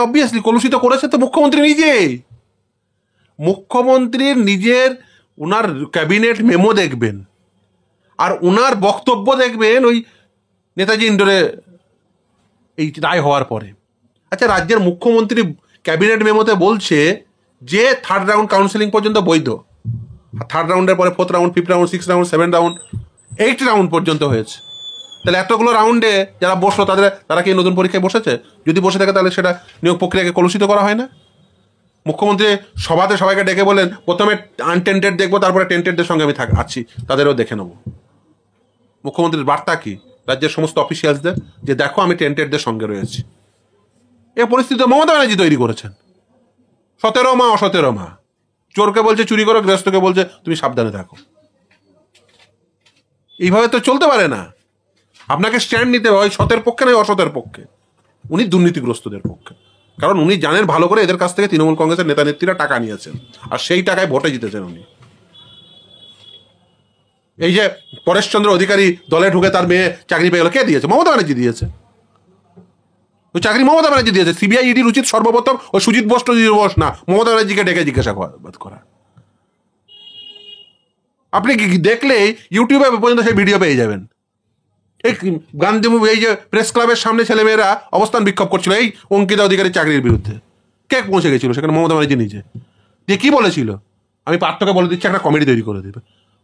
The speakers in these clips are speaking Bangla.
অবভিয়াসলি কলুষিত করেছে তো মুখ্যমন্ত্রী নিজে। মুখ্যমন্ত্রীর নিজের উনার ক্যাবিনেট মেমো দেখবেন, আর উনার বক্তব্য দেখবেন ওই নেতাজি ইন্ডোরে এই রায় হওয়ার পরে। আচ্ছা, রাজ্যের মুখ্যমন্ত্রী ক্যাবিনেট মেমোতে বলছে যে 3rd রাউন্ড কাউন্সেলিং পর্যন্ত বৈধ, 3rd রাউন্ডের পরে 4th round, 5th round, 6th round, 7th round, 8th round পর্যন্ত হয়েছে। তাহলে এতগুলো রাউন্ডে যারা বসলো তারা কি নতুন পরীক্ষায় বসেছে? যদি বসে থাকে তাহলে সেটা নিয়োগ প্রক্রিয়াকে কলুষিত করা হয় না? মুখ্যমন্ত্রী সভাতে সবাইকে ডেকে বলেন প্রথমে আনটেন্টেড দেখবো, তারপরে টেন্টেডদের সঙ্গে আমি আছি, তাদেরও দেখে নেবো। মুখ্যমন্ত্রীর বার্তা কি রাজ্যের সমস্ত অফিসিয়ালসদের? যে দেখো আমি টেন্টেডদের সঙ্গে রয়েছি। এই পরিস্থিতি মমতা ব্যানার্জি তৈরি করেছেন। 17 মা অ17 মা, চোরকে বলছে চুরি করো, গৃহস্থকে বলছে তুমি সাবধানে থাকো। এইভাবে তো চলতে পারে না। আপনাকে স্ট্যান্ড নিতে হয় সতের পক্ষে নয় অসতের পক্ষে। উনি দুর্নীতিগ্রস্তদের পক্ষে, কারণ উনি জানেন ভালো করে এদের কাছ থেকে তৃণমূল কংগ্রেসের নেতা নেত্রীরা টাকা নিয়েছেন, আর সেই টাকায় ভোটে জিতেছেন উনি। এই যে পরেশচন্দ্র অধিকারী দলে ঢুকে তার মেয়ে চাকরি পেয়ে গেল, কে দিয়েছে? মমতা ব্যানার্জি দিয়েছে। ওই চাকরি মমতা ব্যানার্জি দিয়েছে। সিবিআই ইডির উচিত সর্বপ্রথম ওই সুজিত বোস না, মমতা ব্যানার্জিকে ডেকে জিজ্ঞাসাবাদ করা। আপনি দেখলেই ইউটিউবে পর্যন্ত সেই ভিডিও পেয়ে যাবেন। এই গান্ধী এই যে প্রেস ক্লাবের সামনে ছেলেমেয়েরা অবস্থান বিক্ষোভ করছিল এই অঙ্কিতা অধিকারীর চাকরির বিরুদ্ধে, কে পৌঁছে গেছিল সেখানে? মমতা ব্যানার্জি নিজে। যে কি বলেছিল, আমি পার্থকে বলে দিচ্ছি একটা কমিটি তৈরি করে দেবে।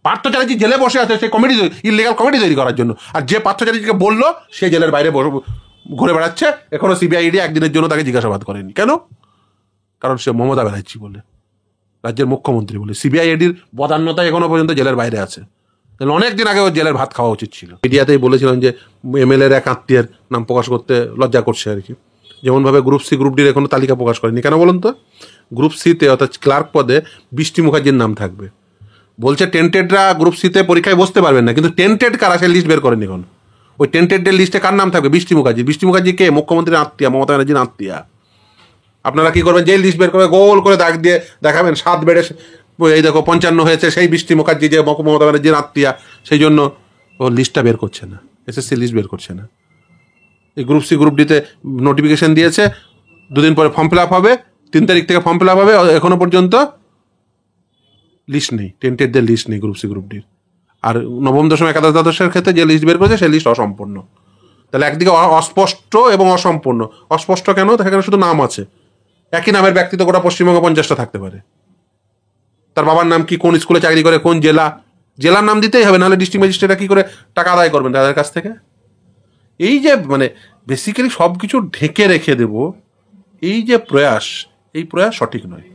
পার্থ চ্যাটার্জি জেলে বসে আছে সেই কমিটি, ইলিগাল কমিটি তৈরি করার জন্য। আর যে পার্থ চ্যাটার্জিকে বললো সে জেলের বাইরে ঘুরে বেড়াচ্ছে, এখনো সিবিআই ইডি একদিনের জন্য তাকে জিজ্ঞাসাবাদ করেনি। কেন? কারণ সে মমতা ব্যানার্জি বলে, রাজ্যের মুখ্যমন্ত্রী বলে। সিবিআই ইডির বদান্যতায় এখনো পর্যন্ত জেলের বাইরে আছে। তাহলে অনেকদিন আগে ওর জেলের ভাত খাওয়া উচিত ছিল। মিডিয়াতেই বলেছিলেন যে এমএলএর এক আত্মীয়ের নাম প্রকাশ করতে লজ্জা করছে আর কি। যেমনভাবে গ্রুপ সি গ্রুপ ডির এখনো তালিকা প্রকাশ করেনি। কেন বলুন তো? গ্রুপ সিতে অর্থাৎ ক্লার্ক পদে বৃষ্টি মুখার্জির নাম থাকবে। বলছে টেন্টেডরা গ্রুপ সিতে পরীক্ষায় বসতে পারবেন না, কিন্তু টেন্টেড কারা সে লিস্ট বের করেনি এখন। ওই টেন্টেডের লিস্টে কার নাম থাকবে? বৃষ্টি মুখার্জি। বৃষ্টি মুখার্জি কে? মুখ্যমন্ত্রীর আত্মীয়া, মমতা ব্যানার্জির আত্মীয়া। আপনারা কি করবেন? যে লিস্ট বের করে গোল করে দাগ দিয়ে দেখাবেন 7 বেড়ে এই দেখো 55 হয়েছে, সেই বৃষ্টি মুখার্জি যে মমতা ব্যানার্জির আত্মীয়া, সেই জন্য ও লিস্টটা বের করছে না, এসএসসি লিস্ট বের করছে না। এই গ্রুপ সি গ্রুপ ডিতে নোটিফিকেশন দিয়েছে, 2 দিন পরে ফর্ম ফিল আপ হবে, 3 তারিখ থেকে ফর্ম ফিল আপ হবে। এখনো পর্যন্ত লিস্ট নেই, টেন্টেডদের লিস্ট নেই গ্রুপ সি গ্রুপ ডির। আর নবম দশম একাদশ দ্বাদশের ক্ষেত্রে যে লিস্ট বের করেছে সেই লিস্ট অসম্পূর্ণ। তাহলে একদিকে অস্পষ্ট এবং অসম্পূর্ণ। অস্পষ্ট কেন? সেখানে শুধু নাম আছে, একই নামের ব্যক্তি তো গোটা পশ্চিমবঙ্গে 50টা থাকতে পারে। তার বাবার নাম কি, কোন স্কুলে চাকরি করে, কোন জেলার নাম দিতেই হবে, নাহলে ডিস্ট্রিক্ট ম্যাজিস্ট্রেটরা কি করে টাকা আদায় করবেন তাদের কাছ থেকে? এই যে মানে বেসিক্যালি সব কিছু ঢেকে রেখে দেব, এই যে প্রয়াস, এই প্রয়াস সঠিক নয়।